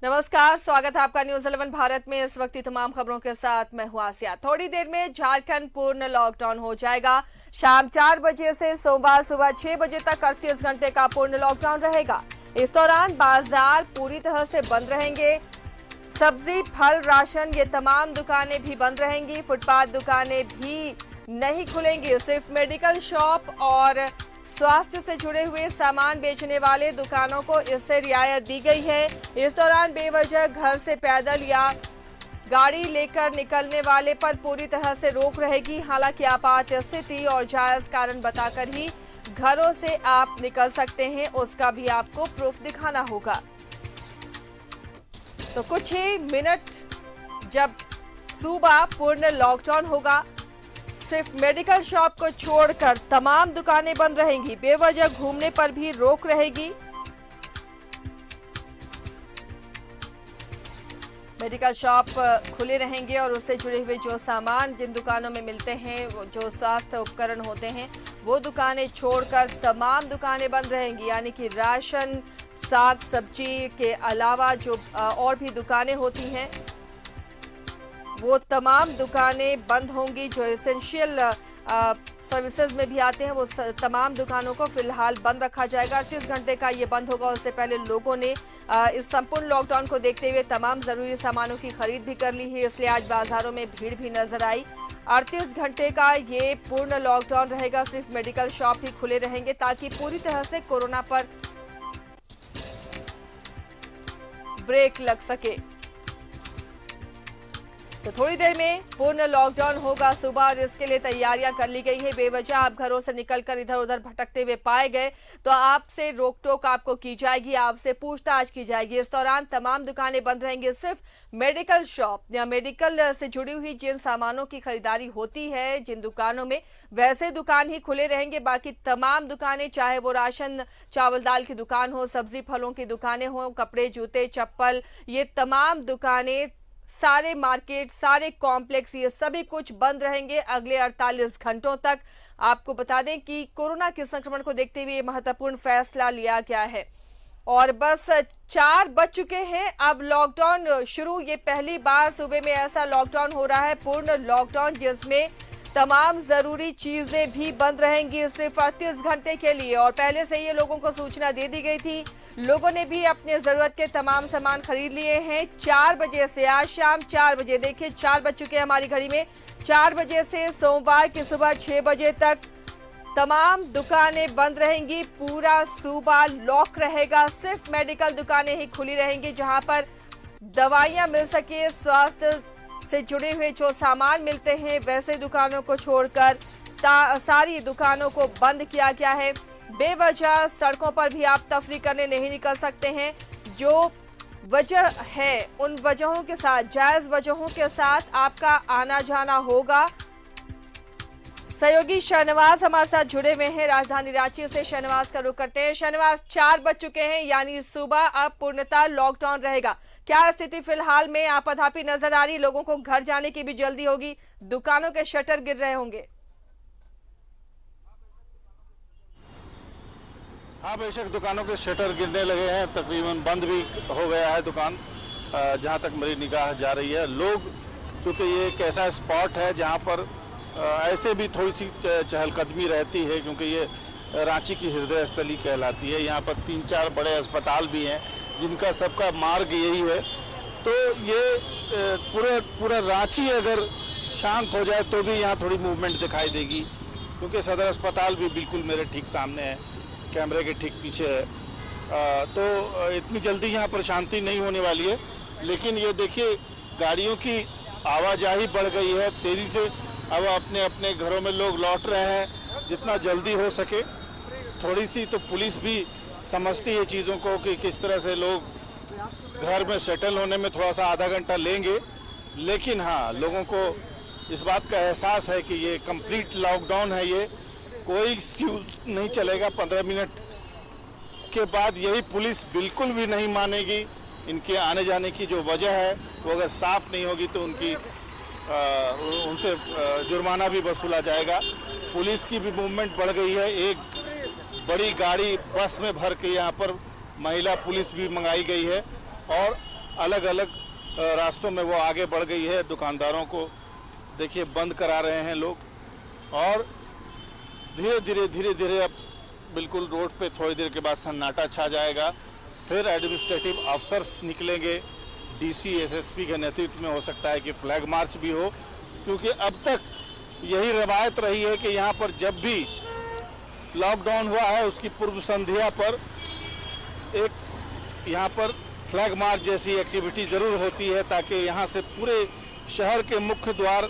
नमस्कार, स्वागत है आपका न्यूज 11 भारत में। इस वक्त तमाम खबरों के साथ मैं हूं आसिया। थोड़ी देर में झारखंड पूर्ण लॉकडाउन हो जाएगा। शाम 4 बजे से सोमवार सुबह 6 बजे तक 38 घंटे का पूर्ण लॉकडाउन रहेगा। इस दौरान बाजार पूरी तरह से बंद रहेंगे। सब्जी, फल, राशन ये तमाम दुकानें भी बंद रहेंगी। फुटपाथ दुकानें भी नहीं खुलेंगी। सिर्फ मेडिकल शॉप और स्वास्थ्य से जुड़े हुए सामान बेचने वाले दुकानों को इससे रियायत दी गई है। इस दौरान बेवजह घर से पैदल या गाड़ी लेकर निकलने वाले पर पूरी तरह से रोक रहेगी। हालांकि आपात स्थिति और जायज कारण बताकर ही घरों से आप निकल सकते हैं, उसका भी आपको प्रूफ दिखाना होगा। तो कुछ ही मिनट जब सूबा पूर्ण लॉकडाउन होगा, सिर्फ मेडिकल शॉप को छोड़कर तमाम दुकानें बंद रहेंगी। बेवजह घूमने पर भी रोक रहेगी। मेडिकल शॉप खुले रहेंगे और उससे जुड़े हुए जो सामान जिन दुकानों में मिलते हैं, जो स्वास्थ्य उपकरण होते हैं, वो दुकानें छोड़कर तमाम दुकानें बंद रहेंगी। यानी कि राशन, साग सब्जी के अलावा जो और भी दुकानें होती हैं, वो तमाम दुकानें बंद होंगी। जो एसेंशियल सर्विसेज में भी आते हैं, वो तमाम दुकानों को फिलहाल बंद रखा जाएगा। 38 घंटे का ये बंद होगा। उससे पहले लोगों ने इस संपूर्ण लॉकडाउन को देखते हुए तमाम जरूरी सामानों की खरीद भी कर ली है, इसलिए आज बाजारों में भीड़ भी नजर आई। 38 घंटे का ये पूर्ण लॉकडाउन रहेगा। सिर्फ मेडिकल शॉप ही खुले रहेंगे ताकि पूरी तरह से कोरोना पर ब्रेक लग सके। तो थोड़ी देर में पूर्ण लॉकडाउन होगा सुबह, और इसके लिए तैयारियां कर ली गई है। बेवजह आप घरों से निकलकर इधर उधर भटकते हुए पाए गए तो आपसे रोक टोक आपको की जाएगी, आपसे पूछताछ की जाएगी। इस दौरान तमाम दुकानें बंद रहेंगी। सिर्फ मेडिकल शॉप या मेडिकल से जुड़ी हुई जिन सामानों की खरीदारी होती है जिन दुकानों में, वैसे दुकान ही खुले रहेंगे। बाकी तमाम दुकानें, चाहे वो राशन चावल दाल की दुकान हो, सब्जी फलों की दुकानें हो, कपड़े जूते चप्पल, ये तमाम दुकानें, सारे मार्केट, सारे कॉम्प्लेक्स, ये सभी कुछ बंद रहेंगे अगले 48 घंटों तक। आपको बता दें कि कोरोना के संक्रमण को देखते हुए महत्वपूर्ण फैसला लिया गया है। और बस 4 बज चुके हैं, अब लॉकडाउन शुरू। ये पहली बार सूबे में ऐसा लॉकडाउन हो रहा है, पूर्ण लॉकडाउन, जिसमें तमाम जरूरी चीजें भी बंद रहेंगी सिर्फ 38 घंटे के लिए। और पहले से ये लोगों को सूचना दे दी गई थी। लोगों ने भी अपने जरूरत के तमाम सामान खरीद लिए हैं। 4 बजे से, आज शाम 4 बजे, देखिए 4 बज चुके हैं हमारी घड़ी में, 4 बजे से सोमवार की सुबह 6 बजे तक तमाम दुकानें बंद रहेंगी। पूरा सूबा लॉक रहेगा। सिर्फ मेडिकल दुकानें ही खुली रहेंगी जहां पर दवाइयां मिल सके, स्वास्थ्य से जुड़े हुए जो सामान मिलते हैं, वैसे दुकानों को छोड़कर सारी दुकानों को बंद किया गया है। बेवजह सड़कों पर भी आप तफरी करने नहीं निकल सकते हैं। जो वजह है उन वजहों के साथ, जायज वजहों के साथ आपका आना जाना होगा। सहयोगी शहनवाज हमारे साथ जुड़े हुए हैं राजधानी रांची से। शहनवाज का रुख करते हैं। शहनवाज, 4 बज चुके हैं, यानी सुबह अब पूर्णतः लॉकडाउन रहेगा। क्या स्थिति फिलहाल में आपाधापी नजर आ रही? लोगों को घर जाने की भी जल्दी होगी, दुकानों के शटर गिर रहे होंगे। हाँ, बेशक दुकानों के शटर गिरने लगे हैं, तकरीबन बंद भी हो गया है दुकान, जहाँ तक मेरी निगाह जा रही है। लोग, चूँकि ये एक ऐसा स्पॉट है जहाँ पर ऐसे भी थोड़ी सी चहलकदमी रहती है, क्योंकि ये रांची की हृदय स्थली कहलाती है। यहाँ पर 3-4 बड़े अस्पताल भी हैं जिनका सबका मार्ग यही है। तो ये पूरा रांची अगर शांत हो जाए तो भी यहाँ थोड़ी मूवमेंट दिखाई देगी, क्योंकि सदर अस्पताल भी बिल्कुल मेरे ठीक सामने है, कैमरे के ठीक पीछे है। तो इतनी जल्दी यहाँ पर शांति नहीं होने वाली है। लेकिन ये देखिए, गाड़ियों की आवाजाही बढ़ गई है तेजी से। अब अपने अपने घरों में लोग लौट रहे हैं जितना जल्दी हो सके। थोड़ी सी तो पुलिस भी समझती है चीज़ों को कि किस तरह से लोग घर में सेटल होने में थोड़ा सा आधा घंटा लेंगे। लेकिन हाँ, लोगों को इस बात का एहसास है कि ये कंप्लीट लॉकडाउन है, ये कोई एक्सक्यूज नहीं चलेगा। 15 मिनट के बाद यही पुलिस बिल्कुल भी नहीं मानेगी। इनके आने जाने की जो वजह है वो अगर साफ नहीं होगी तो उनसे जुर्माना भी वसूला जाएगा। पुलिस की भी मूवमेंट बढ़ गई है। एक बड़ी गाड़ी बस में भर के यहाँ पर महिला पुलिस भी मंगाई गई है और अलग अलग रास्तों में वो आगे बढ़ गई है। दुकानदारों को देखिए बंद करा रहे हैं लोग और धीरे धीरे अब बिल्कुल रोड पे थोड़ी देर के बाद सन्नाटा छा जाएगा। फिर एडमिनिस्ट्रेटिव अफसर्स निकलेंगे, डीसी एसएसपी के नेतृत्व में, हो सकता है कि फ्लैग मार्च भी हो, क्योंकि अब तक यही रवायत रही है कि यहाँ पर जब भी लॉकडाउन हुआ है उसकी पूर्व संध्या पर एक यहाँ पर फ्लैग मार्च जैसी एक्टिविटी जरूर होती है, ताकि यहाँ से पूरे शहर के मुख्य द्वार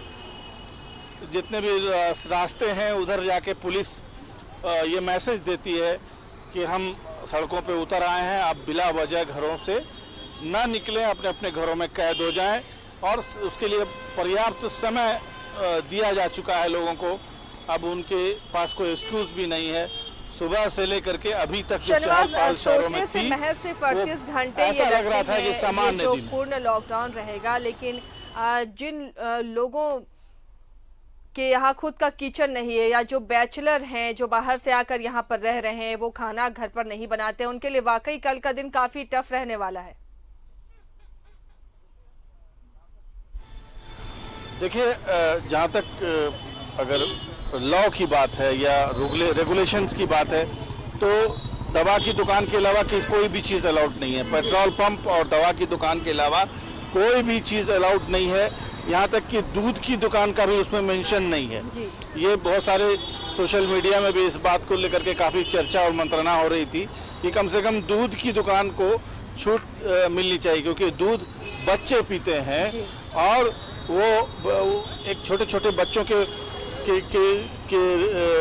जितने भी रास्ते हैं उधर जाके पुलिस ये मैसेज देती है कि हम सड़कों पे उतर आए हैं, आप बिला वजह घरों से ना निकलें, अपने अपने घरों में कैद हो जाएं। और उसके लिए पर्याप्त समय दिया जा चुका है लोगों को। अब उनके पास कोई एक्सक्यूज भी नहीं है। सुबह से लेकर के अभी तक जो शनिवार सोचने से महज सिर्फ 38 घंटे ऐसा लग रहा था कि सामान्य जो दिन पूर्ण लॉकडाउन रहेगा, लेकिन जिन लोगों के यहाँ खुद का किचन नहीं है या जो बैचलर हैं जो बाहर से आकर यहाँ पर रह रहे हैं, वो खाना घर पर नहीं बनाते, उनके लिए वाकई कल का दिन काफी टफ रहने वाला है। देखिए, जहाँ तक अगर लॉ की बात है या रेगुलेशंस की बात है, तो दवा की दुकान के अलावा कोई भी चीज़ अलाउड नहीं है। पेट्रोल पंप और दवा की दुकान के अलावा कोई भी चीज़ अलाउड नहीं है। यहाँ तक कि दूध की दुकान का भी उसमें मेंशन नहीं है। ये बहुत सारे सोशल मीडिया में भी इस बात को लेकर के काफ़ी चर्चा और मंत्रणा हो रही थी कि कम से कम दूध की दुकान को छूट मिलनी चाहिए, क्योंकि दूध बच्चे पीते हैं और वो एक छोटे छोटे बच्चों के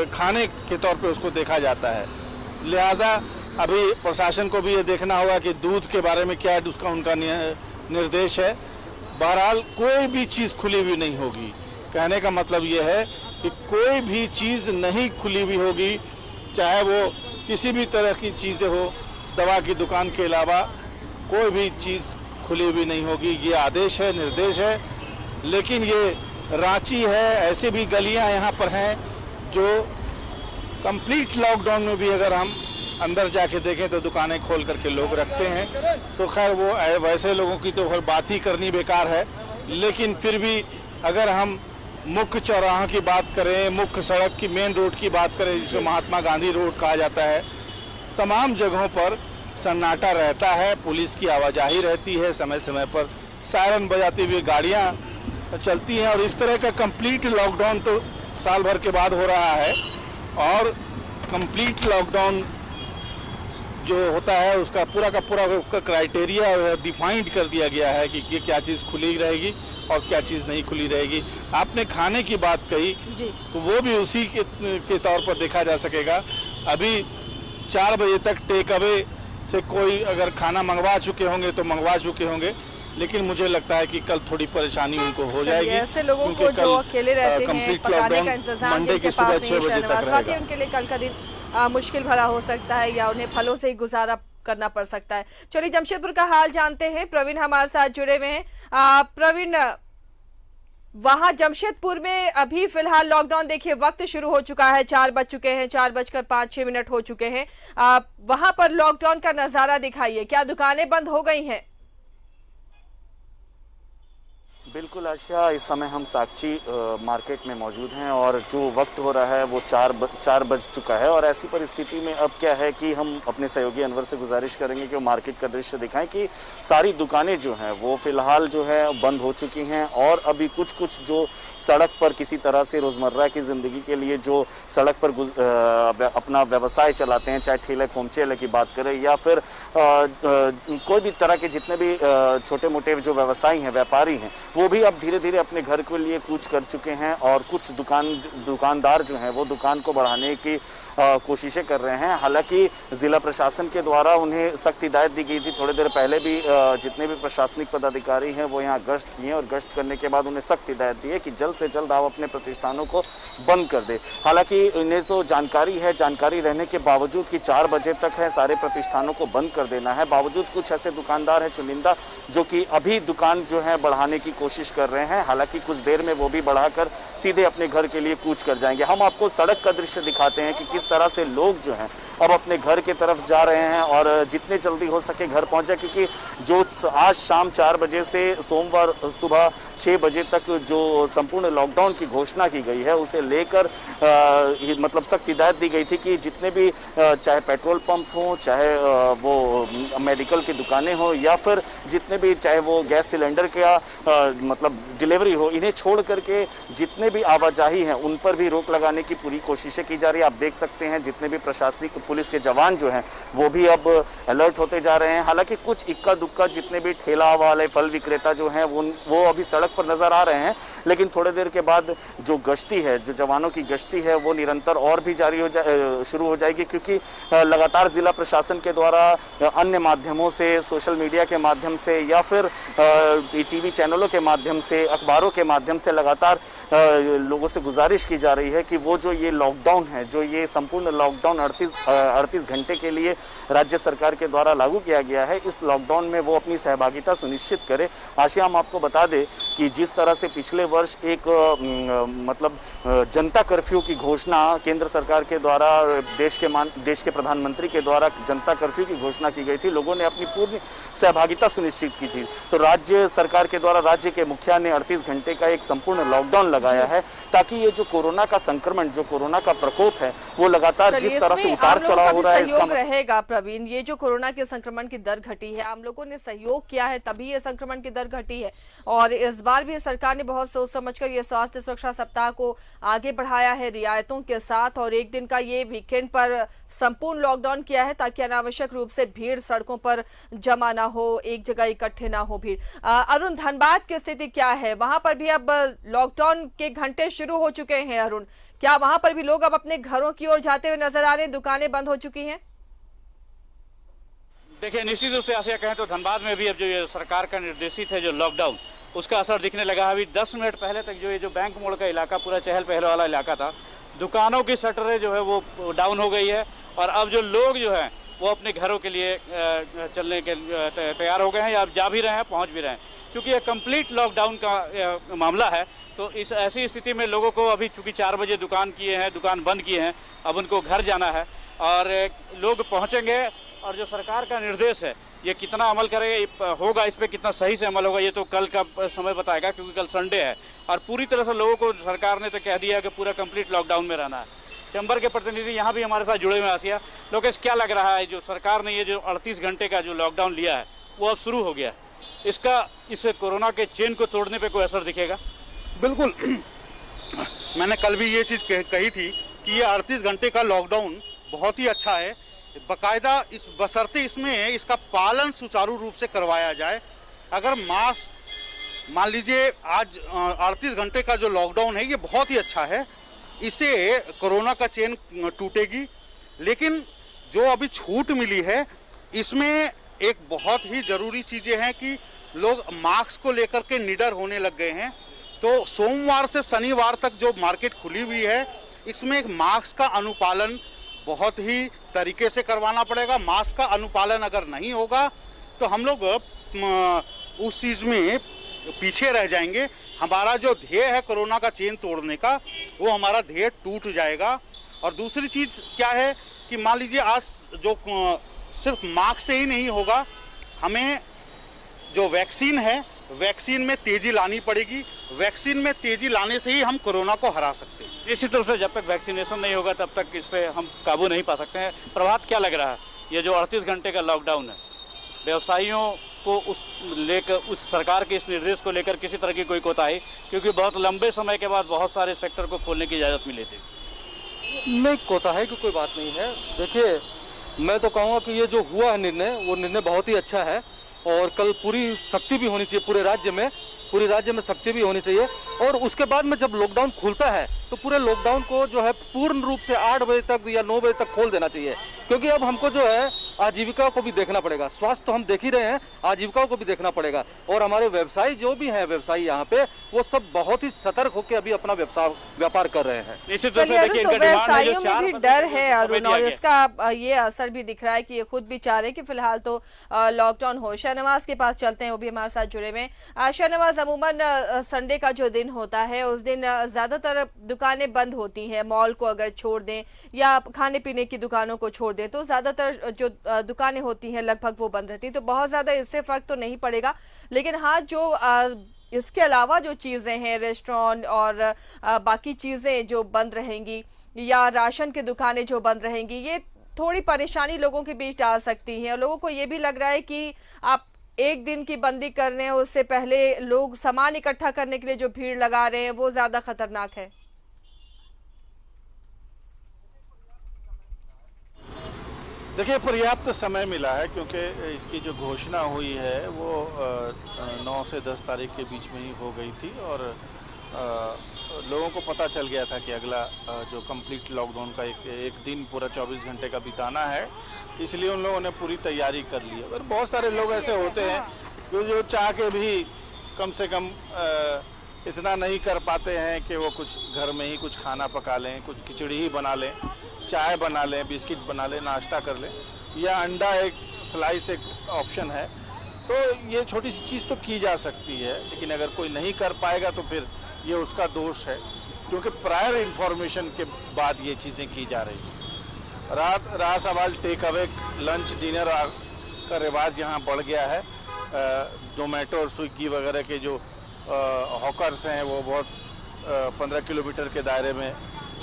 खाने के तौर पे उसको देखा जाता है। लिहाजा अभी प्रशासन को भी ये देखना होगा कि दूध के बारे में क्या उनका निर्देश है। बहरहाल कोई भी चीज़ खुली हुई नहीं होगी। कहने का मतलब ये है कि कोई भी चीज़ नहीं खुली हुई होगी, चाहे वो किसी भी तरह की चीज़ें हो। दवा की दुकान के अलावा कोई भी चीज़ खुली हुई नहीं होगी। ये आदेश है, निर्देश है। लेकिन ये रांची है, ऐसे भी गलियां यहाँ पर हैं जो कंप्लीट लॉकडाउन में भी अगर हम अंदर जाके देखें तो दुकानें खोल करके लोग रखते हैं। तो खैर वो वैसे लोगों की तो फिर बात ही करनी बेकार है। लेकिन फिर भी अगर हम मुख्य चौराहा की बात करें, मुख्य सड़क की, मेन रोड की बात करें, जिसको महात्मा गांधी रोड कहा जाता है, तमाम जगहों पर सन्नाटा रहता है। पुलिस की आवाजाही रहती है, समय समय पर सायरन बजाती हुई गाड़ियाँ चलती हैं। और इस तरह का कंप्लीट लॉकडाउन तो साल भर के बाद हो रहा है। और कंप्लीट लॉकडाउन जो होता है उसका पूरा का पूरा क्राइटेरिया डिफाइंड कर दिया गया है कि ये क्या चीज़ खुली रहेगी और क्या चीज़ नहीं खुली रहेगी। आपने खाने की बात कही तो वो भी उसी के तौर पर देखा जा सकेगा। अभी 4 बजे तक टेक अवे से कोई अगर खाना मंगवा चुके होंगे तो मंगवा चुके होंगे, लेकिन मुझे लगता है कि कल थोड़ी परेशानी उनको हो जाएगी। ऐसे लोगों को जो अकेले रहते हैं, पकाने का इंतजाम मंडे की सुबह 6 बजे तक रहेगा। उनके लिए कल का दिन मुश्किल भरा हो सकता है या उन्हें फलों से ही गुजारा करना पड़ सकता है। चलिए जमशेदपुर का हाल जानते हैं, प्रवीण हमारे साथ जुड़े हुए हैं। प्रवीण, वहां जमशेदपुर में अभी फिलहाल लॉकडाउन, देखिए वक्त शुरू हो चुका है, 4 बज चुके हैं, 4:05 हो चुके हैं। वहां पर लॉकडाउन का नजारा दिखाइए, क्या दुकानें बंद हो गई हैं? बिल्कुल आशा, इस समय हम साक्षी मार्केट में मौजूद हैं और जो वक्त हो रहा है वो 4 बज चुका है। और ऐसी परिस्थिति में अब क्या है कि हम अपने सहयोगी अनवर से गुजारिश करेंगे कि वो मार्केट का दृश्य दिखाएं कि सारी दुकानें जो हैं वो फिलहाल जो है बंद हो चुकी हैं। और अभी कुछ जो सड़क पर किसी तरह से रोज़मर्रा की ज़िंदगी के लिए जो सड़क पर अपना व्यवसाय चलाते हैं, चाहे ठेले खोमचे की बात करें या फिर कोई भी तरह के जितने भी छोटे मोटे जो व्यवसायी हैं, व्यापारी हैं, वो भी अब धीरे धीरे अपने घर के लिए कूच कर चुके हैं। और कुछ दुकानदार जो हैं वो दुकान को बढ़ाने की कोशिशें कर रहे हैं। हालांकि जिला प्रशासन के द्वारा उन्हें सख्त हिदायत दी गई थी। थोड़ी देर पहले भी जितने भी प्रशासनिक पदाधिकारी हैं वो यहाँ गश्त किए और गश्त करने के बाद उन्हें सख्त हिदायत दी है कि जल्द से जल्द आप अपने प्रतिष्ठानों को बंद कर दे। हालांकि इन्हें तो जानकारी रहने के बावजूद कि 4 बजे तक है सारे प्रतिष्ठानों को बंद कर देना है, बावजूद कुछ ऐसे दुकानदार हैं चुनिंदा जो कि अभी दुकान जो है बढ़ाने की कोशिश कर रहे हैं। हालांकि कुछ देर में वो भी बढ़ाकर सीधे अपने घर के लिए कूच कर जाएंगे। हम आपको सड़क का दृश्य दिखाते हैं कि किस तरह से लोग जो हैं अब अपने घर की तरफ जा रहे हैं और जितने जल्दी हो सके घर पहुंच जाए, क्योंकि जो आज शाम 4 बजे से सोमवार सुबह 6 बजे तक जो संपूर्ण लॉकडाउन की घोषणा की गई है उसे लेकर मतलब सख्त हिदायत दी गई थी कि जितने भी चाहे पेट्रोल पंप हो, चाहे वो मेडिकल की दुकानें हो, या फिर जितने भी चाहे वो गैस सिलेंडर का मतलब डिलीवरी हो, इन्हें छोड़ करके जितने भी आवाजाही हैं उन पर भी रोक लगाने की पूरी कोशिशें की जा रही है। आप देख सकते हैं जितने भी प्रशासनिक पुलिस के जवान जो हैं वो भी अब अलर्ट होते जा रहे हैं। हालांकि कुछ इक्का दुक्का जितने भी ठेला वाले फल विक्रेता जो हैं वो अभी सड़क पर नजर आ रहे हैं, लेकिन थोड़ी देर के बाद जो गश्ती है, जो जवानों की गश्ती है, वो निरंतर और भी जारी शुरू हो जाएगी, क्योंकि लगातार जिला प्रशासन के द्वारा अन्य माध्यमों से, सोशल मीडिया के माध्यम से या फिर टीवी चैनलों के माध्यम से, अखबारों के माध्यम से लगातार लोगों से गुजारिश की जा रही है कि वो जो ये लॉकडाउन है, जो ये संपूर्ण लॉकडाउन 38 घंटे के लिए राज्य सरकार के द्वारा लागू किया गया है, इस लॉकडाउन में वो अपनी सहभागिता सुनिश्चित करे। आशिया, हम आपको बता दें कि जिस तरह से पिछले वर्ष एक मतलब जनता कर्फ्यू की घोषणा केंद्र सरकार के द्वारा देश के प्रधानमंत्री के द्वारा जनता कर्फ्यू की घोषणा की गई थी, लोगों ने अपनी पूर्ण सहभागिता सुनिश्चित की थी, तो राज्य सरकार के द्वारा राज्य के मुखिया ने 38 घंटे का एक संपूर्ण लॉकडाउन लगाया है, ताकि ये जो कोरोना का संक्रमण, जो कोरोना का प्रकोप है, वो लगातार जिस तरह से उतार चढ़ाव हो रहा है, इसका रहेगा। प्रवीण, ये जो कोरोना के संक्रमण की दर घटी है, आम लोगों ने सहयोग किया है तभी ये संक्रमण की दर घटी है, और इस बार भी सरकार ने बहुत सोच समझकर ये स्वास्थ्य सुरक्षा सप्ताह को आगे बढ़ाया है रियायतों के साथ, और एक दिन का ये वीकेंड पर संपूर्ण लॉकडाउन किया है ताकि अनावश्यक रूप से भीड़ सड़कों पर जमा ना हो, एक जगह इकट्ठे ना हो भीड़। अरुण, धनबाद की स्थिति क्या है? वहां पर भी अब लॉकडाउन के घंटे शुरू हो चुके हैं। अरुण, क्या वहां पर भी लोग अब अपने घरों की ओर जाते हुए नजर आ रहे हैं? दुकानें बंद हो चुकी हैं? देखिए, निश्चित रूप से आशा कहें तो धनबाद में भी अब जो ये सरकार का निर्देशित है जो लॉकडाउन, उसका असर दिखने लगा है। अभी 10 मिनट पहले तक जो ये जो बैंक मोड़ का इलाका, पूरा चहल पहल वाला इलाका था, दुकानों की शटरें जो है वो डाउन हो गई है, और अब जो लोग जो हैं वो अपने घरों के लिए चलने के तैयार हो गए हैं, या अब जा भी रहे हैं, पहुंच भी रहे हैं। चूँकि ये कंप्लीट लॉकडाउन का मामला है, तो इस ऐसी स्थिति में लोगों को अभी चूँकि 4 बजे दुकान बंद किए हैं, अब उनको घर जाना है और लोग पहुँचेंगे, और जो सरकार का निर्देश है ये कितना अमल करेगा होगा, इस पर कितना सही से अमल होगा, ये तो कल का समय बताएगा, क्योंकि कल संडे है और पूरी तरह से लोगों को सरकार ने तो कह दिया कि पूरा कंप्लीट लॉकडाउन में रहना है। चैम्बर के प्रतिनिधि यहाँ भी हमारे साथ जुड़े हुए हैं। आसिया, लोकेश, क्या लग रहा है जो सरकार ने ये जो 38 घंटे का जो लॉकडाउन लिया है वो अब शुरू हो गया, इसका इस कोरोना के चेन को तोड़ने पर कोई असर दिखेगा? बिल्कुल, मैंने कल भी ये चीज़ कही थी कि ये 38 घंटे का लॉकडाउन बहुत ही अच्छा है, बकायदा इस बशर्ते इसमें इसका पालन सुचारू रूप से करवाया जाए। अगर मास्क, मान लीजिए आज 38 घंटे का जो लॉकडाउन है ये बहुत ही अच्छा है, इससे कोरोना का चेन टूटेगी, लेकिन जो अभी छूट मिली है इसमें एक बहुत ही ज़रूरी चीज़ें हैं कि लोग मास्क को लेकर के निडर होने लग गए हैं। तो सोमवार से शनिवार तक जो मार्केट खुली हुई है इसमें एक मास्क का अनुपालन बहुत ही तरीके से करवाना पड़ेगा। मास्क का अनुपालन अगर नहीं होगा तो हम लोग उस चीज़ में पीछे रह जाएंगे। हमारा जो ध्येय है कोरोना का चेन तोड़ने का, वो हमारा ध्येय टूट जाएगा। और दूसरी चीज़ क्या है कि मान लीजिए आज जो सिर्फ मास्क से ही नहीं होगा, हमें जो वैक्सीन है, वैक्सीन में तेजी लानी पड़ेगी। वैक्सीन में तेजी लाने से ही हम कोरोना को हरा सकते हैं। निश्चित रूप से जब तक वैक्सीनेशन नहीं होगा तब तक इस पर हम काबू नहीं पा सकते हैं। प्रभात, क्या लग रहा है ये जो 38 घंटे का लॉकडाउन है, व्यवसायियों को उस सरकार के इस निर्देश को लेकर किसी तरह की कोई कोताही, क्योंकि बहुत लंबे समय के बाद बहुत सारे सेक्टर को खोलने की इजाज़त मिली थी? नहीं, कोताही की कोई बात नहीं है। देखिए, मैं तो कहूँगा कि ये जो हुआ है निर्णय, वो निर्णय बहुत ही अच्छा है, और कल पूरी सख्ती भी होनी चाहिए, पूरे राज्य में सख्ती भी होनी चाहिए। और उसके बाद में जब लॉकडाउन खुलता है तो पूरे लॉकडाउन को जो है पूर्ण रूप से 8 बजे तक या 9 बजे तक खोल देना चाहिए, क्योंकि अब हमको जो है आजीविका को भी देखना पड़ेगा। स्वास्थ्य तो हम देख ही रहे हैं, आजीविकाओं को भी देखना पड़ेगा। और हमारे व्यवसायी जो भी हैं, व्यवसायी यहाँ पे वो सब बहुत ही सतर्क होकर अभी अपना व्यापार कर रहे हैं। निश्चित रूप चलिए से अरुण, देखिए तो इनका डिमांड है जो व्यवसायियों में 4 भी बंद डर है, है वो अरुण, दिया और गया। इसका ये असर भी दिख रहा है कि ये खुद भी चाह रहे हैं कि फिलहाल तो लॉकडाउन हो। शाहनवाज के पास चलते हैं, वो भी हमारे साथ जुड़े हुए हैं। शाहनवाज, अमूमन संडे का जो दिन होता है उस दिन ज्यादातर दुकानें बंद होती हैं। मॉल को अगर छोड़ दें या खाने पीने की दुकानों को छोड़ दें तो ज्यादातर जो दुकानें होती हैं लगभग वो बंद रहती हैं, तो बहुत ज्यादा इससे फर्क तो नहीं पड़ेगा। लेकिन हाँ, जो इसके अलावा जो चीजें हैं, रेस्टोरेंट और बाकी चीजें जो बंद रहेंगी या राशन की दुकानें जो बंद रहेंगी, ये थोड़ी परेशानी लोगों के बीच डाल सकती हैं। और लोगों को ये भी लग रहा है कि आप एक दिन की बंदी कर रहे हैं, उससे पहले लोग सामान इकट्ठा करने के लिए जो भीड़ लगा रहे हैं वो ज्यादा खतरनाक है। देखिए, पर्याप्त समय मिला है क्योंकि इसकी जो घोषणा हुई है वो 9 से 10 तारीख के बीच में ही हो गई थी और लोगों को पता चल गया था कि अगला जो कंप्लीट लॉकडाउन का एक दिन पूरा 24 घंटे का बिताना है, इसलिए उन लोगों ने पूरी तैयारी कर ली है। और बहुत सारे लोग ऐसे होते हैं जो चाह के भी कम से कम इतना नहीं कर पाते हैं कि वो कुछ घर में ही कुछ खाना पका लें, कुछ खिचड़ी ही बना लें, चाय बना लें, बिस्किट बना लें, नाश्ता कर लें, या अंडा एक स्लाइस एक ऑप्शन है। तो ये छोटी सी चीज़ तो की जा सकती है, लेकिन अगर कोई नहीं कर पाएगा तो फिर ये उसका दोष है, क्योंकि प्रायर इंफॉर्मेशन के बाद ये चीज़ें की जा रही हैं। रहा सवाल टेक अवे, लंच डिनर का रिवाज यहाँ बढ़ गया है। जोमेटो और स्विगी वगैरह के जो हॉकर्स हैं वो बहुत 15 किलोमीटर के दायरे में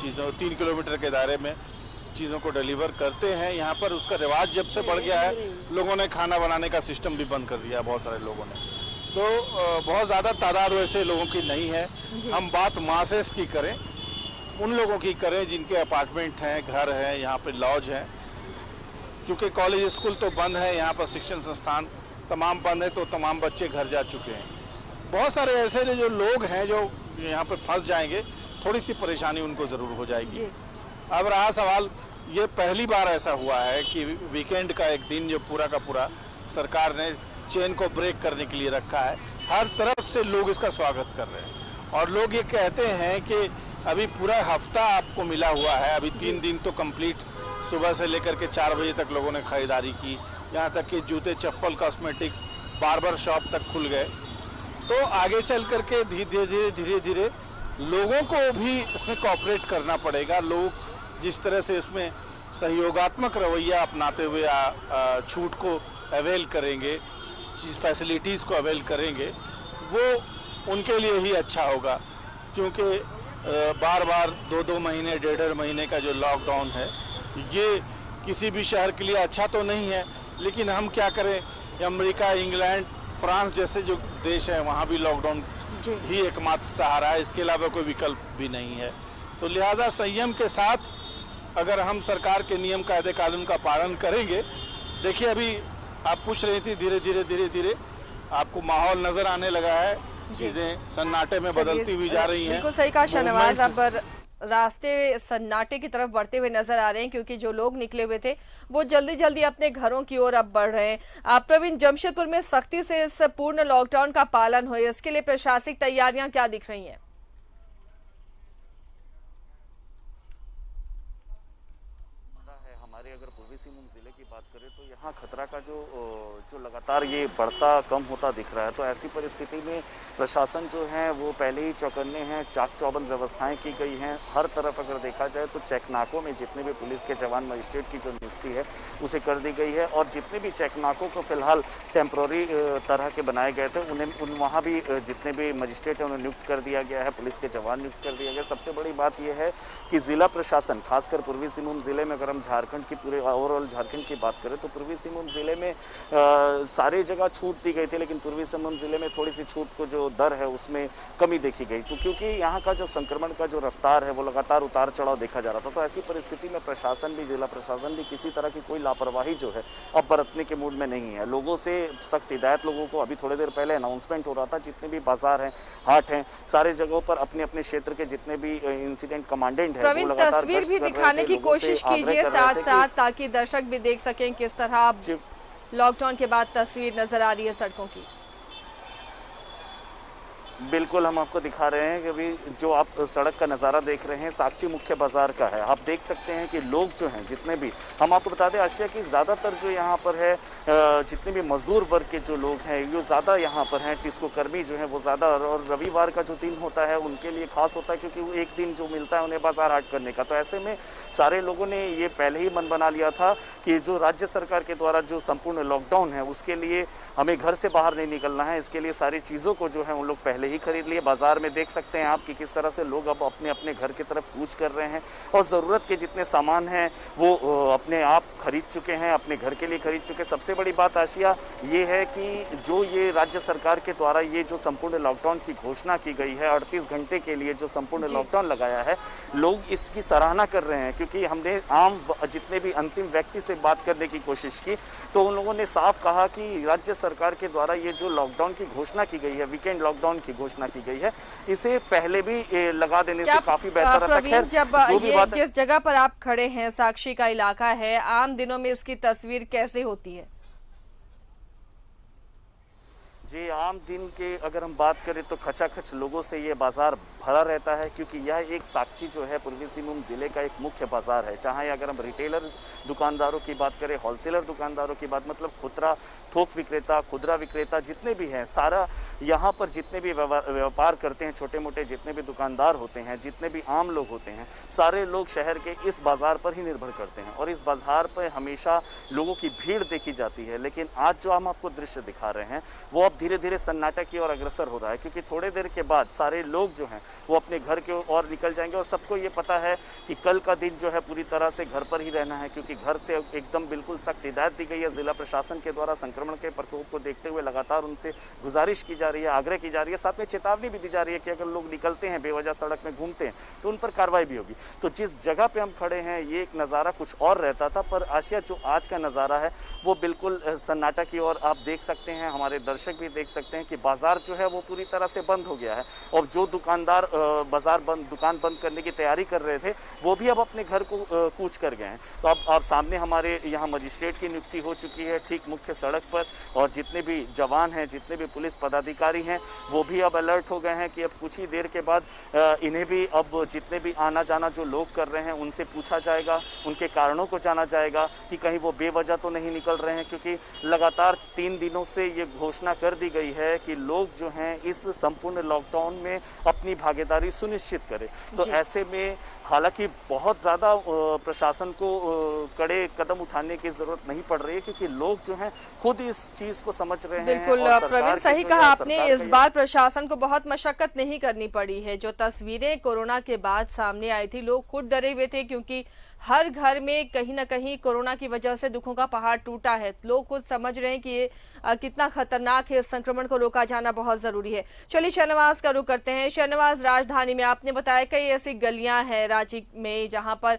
चीज़ों 3 किलोमीटर के दायरे में चीज़ों को डिलीवर करते हैं। यहाँ पर उसका रिवाज जब से बढ़ गया है, लोगों ने खाना बनाने का सिस्टम भी बंद कर दिया, बहुत सारे लोगों ने। तो बहुत ज़्यादा तादाद वैसे लोगों की नहीं है। हम बात मासेस की करें, उन लोगों की करें जिनके अपार्टमेंट हैं, घर हैं, यहाँ पे लॉज हैं। चूँकि कॉलेज स्कूल तो बंद है, यहाँ पर शिक्षण संस्थान तमाम बंद है, तो तमाम बच्चे घर जा चुके हैं। बहुत सारे ऐसे जो लोग हैं जो यहाँ पर फंस जाएंगे, थोड़ी सी परेशानी उनको ज़रूर हो जाएगी। अब रहा सवाल, ये पहली बार ऐसा हुआ है कि वीकेंड का एक दिन जो पूरा का पूरा सरकार ने चेन को ब्रेक करने के लिए रखा है। हर तरफ से लोग इसका स्वागत कर रहे हैं और लोग ये कहते हैं कि अभी पूरा हफ्ता आपको मिला हुआ है, अभी 3 दिन तो कंप्लीट सुबह से लेकर के 4 बजे तक लोगों ने खरीदारी की, यहाँ तक कि जूते, चप्पल, कॉस्मेटिक्स, बार्बर शॉप तक खुल गए। तो आगे चल करके धीरे धीरे लोगों को भी इसमें कोऑपरेट करना पड़ेगा। लोग जिस तरह से इसमें सहयोगात्मक रवैया अपनाते हुए छूट को अवेल करेंगे, जिस फैसिलिटीज़ को अवेल करेंगे, वो उनके लिए ही अच्छा होगा। क्योंकि बार बार 2-2 महीने, 1.5 महीने का जो लॉकडाउन है, ये किसी भी शहर के लिए अच्छा तो नहीं है। लेकिन हम क्या करें, अमेरिका, इंग्लैंड, फ्रांस जैसे जो देश हैं, वहाँ भी लॉकडाउन ही एकमात्र सहारा है, इसके अलावा कोई विकल्प भी नहीं है। तो लिहाजा संयम के साथ अगर हम सरकार के नियम कायदे कानून का पालन करेंगे, देखिए अभी आप पूछ रही थी, धीरे धीरे आपको माहौल नजर आने लगा है, चीजें सन्नाटे में बदलती हुई जा रही हैं। बिल्कुल सही कहा शाहनवाज, अब रास्ते सन्नाटे की तरफ बढ़ते हुए नजर आ रहे हैं, क्योंकि जो लोग निकले हुए थे वो जल्दी जल्दी अपने घरों की ओर अब बढ़ रहे हैं। आप प्रवीण, जमशेदपुर में सख्ती से इस पूर्ण लॉकडाउन का पालन हो, इसके लिए प्रशासनिक तैयारियां क्या दिख रही हैं? हमारे अगर पूर्वी सिंहभूम जिले की बात करें तो यहाँ खतरा का जो लगातार ये बढ़ता कम होता दिख रहा है। तो ऐसी परिस्थिति में प्रशासन जो है वो पहले ही चौकन्ने हैं, चाक चौबंद व्यवस्थाएं की गई हैं। हर तरफ अगर देखा जाए तो चेक नाकों में जितने भी पुलिस के जवान, मजिस्ट्रेट की जो नियुक्ति है उसे कर दी गई है, और जितने भी चेक नाकों को फिलहाल टेम्प्रोरी तरह के बनाए गए थे उन्हें वहाँ भी जितने भी मजिस्ट्रेट हैं उन्हें नियुक्त कर दिया गया है, पुलिस के जवान नियुक्त कर दिया गया। सबसे बड़ी बात यह है कि जिला प्रशासन, खासकर पूर्वी सिंहभूम जिले में, अगर हम झारखंड की पूरे ओवरऑल झारखंड की बात करें तो पूर्वी सिंहभूम जिले में सारी जगह छूट दी गई थी, लेकिन पूर्वी सिंहभूम जिले में थोड़ी सी छूट को जो दर है उसमें कमी देखी गई। तो क्योंकि यहाँ का जो संक्रमण का जो रफ्तार है वो लगातार उतार चढ़ाव देखा जा रहा था, तो ऐसी परिस्थिति में प्रशासन भी, जिला प्रशासन भी किसी तरह की कोई लापरवाही जो है अब बरतने के मूड में नहीं है। लोगों से सख्त हिदायत, लोगों को अभी थोड़ी देर पहले अनाउंसमेंट हो रहा था, जितने भी बाजार हैं, हाट हैं, सारे जगहों पर अपने अपने क्षेत्र के जितने भी इंसिडेंट कमांडेंट है वो लगातार तस्वीर भी दिखाने की कोशिश कीजिए साथ साथ, ताकि दर्शक भी देख सकें किस तरह अब लॉकडाउन के बाद तस्वीर नजर आ रही है सड़कों की। बिल्कुल, हम आपको दिखा रहे हैं कि अभी जो आप सड़क का नज़ारा देख रहे हैं साक्षी मुख्य बाजार का है। आप देख सकते हैं कि लोग जो हैं जितने भी, हम आपको बता दें आशिया की ज़्यादातर जो यहाँ पर है जितने भी मजदूर वर्ग के जो लोग हैं ये ज़्यादा यहाँ पर हैं, टिस्को कर्मी जो हैं वो ज़्यादा, और रविवार का जो दिन होता है उनके लिए खास होता है क्योंकि वो एक दिन जो मिलता है उन्हें बाजार हाट करने का। तो ऐसे में सारे लोगों ने ये पहले ही मन बना लिया था कि जो राज्य सरकार के द्वारा जो संपूर्ण लॉकडाउन है उसके लिए हमें घर से बाहर नहीं निकलना है, इसके लिए सारी चीज़ों को जो है उन लोग पहले ही खरीद लिए। बाजार में देख सकते हैं आप कि किस तरह से लोग अब अपने अपने घर की तरफ कूच कर रहे हैं और ज़रूरत के जितने सामान हैं वो अपने आप खरीद चुके हैं, अपने घर के लिए खरीद चुके हैं। सबसे बड़ी बात आशिया ये है कि जो ये राज्य सरकार के द्वारा ये जो संपूर्ण लॉकडाउन की घोषणा की गई है, 38 घंटे के लिए जो संपूर्ण लॉकडाउन लगाया है, लोग इसकी सराहना कर रहे हैं क्योंकि हमने आम जितने भी अंतिम व्यक्ति से बात करने की कोशिश की तो उन लोगों ने साफ कहा कि राज्य सरकार के द्वारा ये जो लॉकडाउन की घोषणा की गई है, वीकेंड लॉकडाउन की घोषणा की गई है, इसे पहले भी लगा देने से काफी बेहतर रहता है। जब ये जिस जगह पर आप खड़े हैं साक्षी का इलाका है, आम दिनों में उसकी तस्वीर कैसे होती है? जी, आम दिन के अगर हम बात करें तो खचाखच लोगों से ये बाजार भरा रहता है क्योंकि यह एक साक्षी जो है पूर्वी सिंहभूम जिले का एक मुख्य बाजार है। चाहे अगर हम रिटेलर दुकानदारों की बात करें, होलसेलर दुकानदारों की बात, मतलब खुदरा थोक विक्रेता, खुदरा विक्रेता जितने भी हैं, सारा यहाँ पर जितने भी व्यापार करते हैं, छोटे मोटे जितने भी दुकानदार होते हैं, जितने भी आम लोग होते हैं, सारे लोग शहर के इस बाजार पर ही निर्भर करते हैं और इस बाजार पर हमेशा लोगों की भीड़ देखी जाती है। लेकिन आज जो हम आपको दृश्य दिखा रहे हैं वो अब धीरे धीरे सन्नाटा की ओर अग्रसर हो रहा है क्योंकि थोड़ी देर के बाद सारे लोग जो हैं वो अपने घर के ओर निकल जाएंगे और सबको ये पता है कि कल का दिन जो है पूरी तरह से घर पर ही रहना है क्योंकि घर से एकदम बिल्कुल सख्त हिदायत दी गई है जिला प्रशासन के द्वारा। संक्रमण के प्रकोप को देखते हुए लगातार उनसे गुजारिश की जा रही है, आग्रह की जा रही है, साथ में चेतावनी भी दी जा रही है कि अगर लोग निकलते हैं बेवजह सड़क में घूमते हैं तो उन पर कार्रवाई भी होगी। तो जिस जगह पे हम खड़े हैं ये एक नज़ारा कुछ और रहता था, पर आशिया जो आज का नज़ारा है वो बिल्कुल सन्नाटा की ओर आप देख सकते हैं, हमारे दर्शक भी देख सकते हैं कि बाजार जो है वो पूरी तरह से बंद हो गया है और जो दुकानदार दुकान बंद करने की तैयारी कर रहे थे वो भी अब अपने घर को कूच कर गए हैं। तो अब आप सामने हमारे यहाँ मजिस्ट्रेट की नियुक्ति हो चुकी है ठीक मुख्य सड़क पर और जितने भी जवान हैं, जितने भी पुलिस पदाधिकारी हैं वो भी अब अलर्ट हो गए हैं कि अब कुछ ही देर के बाद इन्हें भी अब जितने भी आना जाना जो लोग कर रहे हैं उनसे पूछा जाएगा, उनके कारणों को जाना जाएगा कि कहीं वो बेवजह तो नहीं निकल रहे हैं क्योंकि लगातार 3 दिनों से ये घोषणा कर दी गई है कि लोग जो हैं इस संपूर्ण लॉकडाउन में अपनी भागीदारी सुनिश्चित करें। तो ऐसे में हालांकि बहुत ज़्यादा प्रशासन को कड़े कदम उठाने की जरूरत नहीं पड़ रही है क्योंकि लोग जो हैं खुद इस चीज़ को समझ रहे हैं। बिल्कुल प्रवीण, सही कहा आपने, इस बार प्रशासन को बहुत मशक्कत नहीं करनी पड़ी है। जो तस्वीरें कोरोना के बाद सामने आई थी, लोग खुद डरे हुए थे क्योंकि हर घर में कहीं ना कहीं कोरोना की वजह से दुखों का पहाड़ टूटा है। लोग खुद समझ रहे हैं कि ये कितना खतरनाक है, इस संक्रमण को रोका जाना बहुत जरूरी है। चलिए शहनवाज का रुख करते हैं। शहनवाज, राजधानी में आपने बताया कई ऐसी गलियां हैं रांची में जहां पर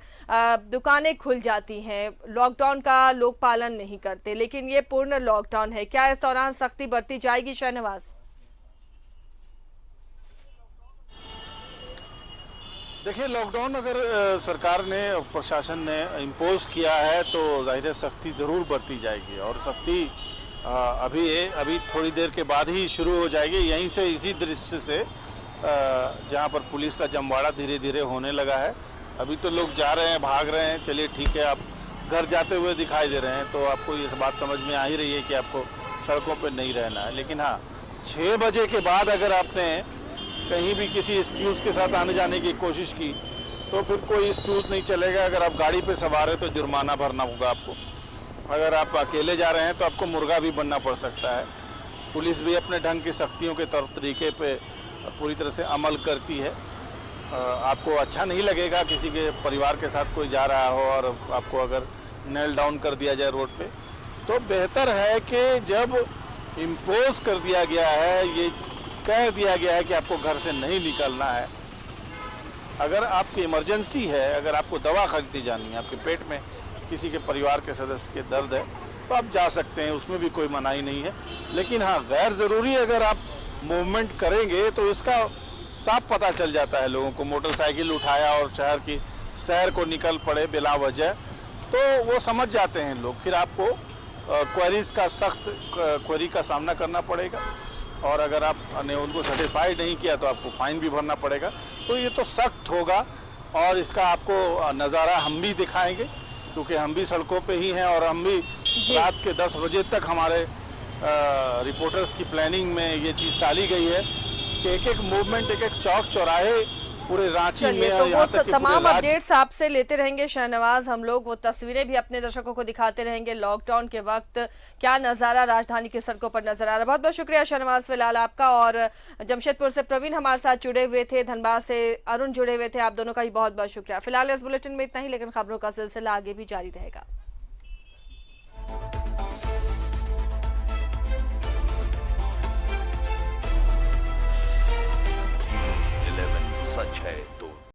दुकानें खुल जाती हैं, लॉकडाउन का लोग पालन नहीं करते, लेकिन ये पूर्ण लॉकडाउन है, क्या इस दौरान सख्ती बरती जाएगी शहनवाज? देखिए, लॉकडाउन अगर सरकार ने, प्रशासन ने इम्पोज किया है तो जाहिर है सख्ती ज़रूर बरती जाएगी और सख्ती अभी थोड़ी देर के बाद ही शुरू हो जाएगी। यहीं से इसी दृष्टि से जहाँ पर पुलिस का जमवाड़ा धीरे धीरे होने लगा है, अभी तो लोग जा रहे हैं, भाग रहे हैं, चलिए ठीक है, आप घर जाते हुए दिखाई दे रहे हैं तो आपको ये बात समझ में आ ही रही है कि आपको सड़कों पर नहीं रहना है। लेकिन हाँ, 6 बजे के बाद अगर आपने कहीं भी किसी एक्सक्यूज़ के साथ आने जाने की कोशिश की तो फिर कोई एक्सक्यूज़ नहीं चलेगा। अगर आप गाड़ी पे सवार है तो जुर्माना भरना होगा आपको, अगर आप अकेले जा रहे हैं तो आपको मुर्गा भी बनना पड़ सकता है। पुलिस भी अपने ढंग की सख्तियों के तरीके पे पूरी तरह से अमल करती है। आपको अच्छा नहीं लगेगा किसी के परिवार के साथ कोई जा रहा हो और आपको अगर नेल डाउन कर दिया जाए रोड पे, तो बेहतर है कि जब इम्पोज कर दिया गया है, ये कह दिया गया है कि आपको घर से नहीं निकलना है, अगर आपकी इमरजेंसी है, अगर आपको दवा खरीदनी जानी है, आपके पेट में किसी के परिवार के सदस्य के दर्द है तो आप जा सकते हैं, उसमें भी कोई मनाही नहीं है। लेकिन हाँ, गैर ज़रूरी अगर आप मूवमेंट करेंगे तो इसका साफ पता चल जाता है लोगों को। मोटरसाइकिल उठाया और शहर की सैर को निकल पड़े बिला वजह, तो वो समझ जाते हैं लोग। फिर आपको क्वेरीज का सख्त क्वेरी का सामना करना पड़ेगा, और अगर आपने उनको सर्टिफाइड नहीं किया तो आपको फाइन भी भरना पड़ेगा। तो ये तो सख्त होगा, और इसका आपको नज़ारा हम भी दिखाएंगे, क्योंकि हम भी सड़कों पे ही हैं, और हम भी रात के 10 बजे तक हमारे रिपोर्टर्स की प्लानिंग में ये चीज़ डाली गई है कि एक एक मूवमेंट, एक एक चौक चौराहे पूरे रांची में, चलिए, तो यहाँ वो तक कि तमाम पूरे अपडेट्स आपसे लेते रहेंगे शहनवाज। हम लोग वो तस्वीरें भी अपने दर्शकों को दिखाते रहेंगे लॉकडाउन के वक्त क्या नज़ारा राजधानी की सड़कों पर नजर आ रहा है। बहुत बहुत शुक्रिया शहनवाज फिलहाल आपका। और जमशेदपुर से प्रवीण हमारे साथ जुड़े हुए थे, धनबाद से अरुण जुड़े हुए थे, आप दोनों का भी बहुत बहुत शुक्रिया। फिलहाल इस बुलेटिन में इतना ही, लेकिन खबरों का सिलसिला आगे भी जारी रहेगा। 11 सच है।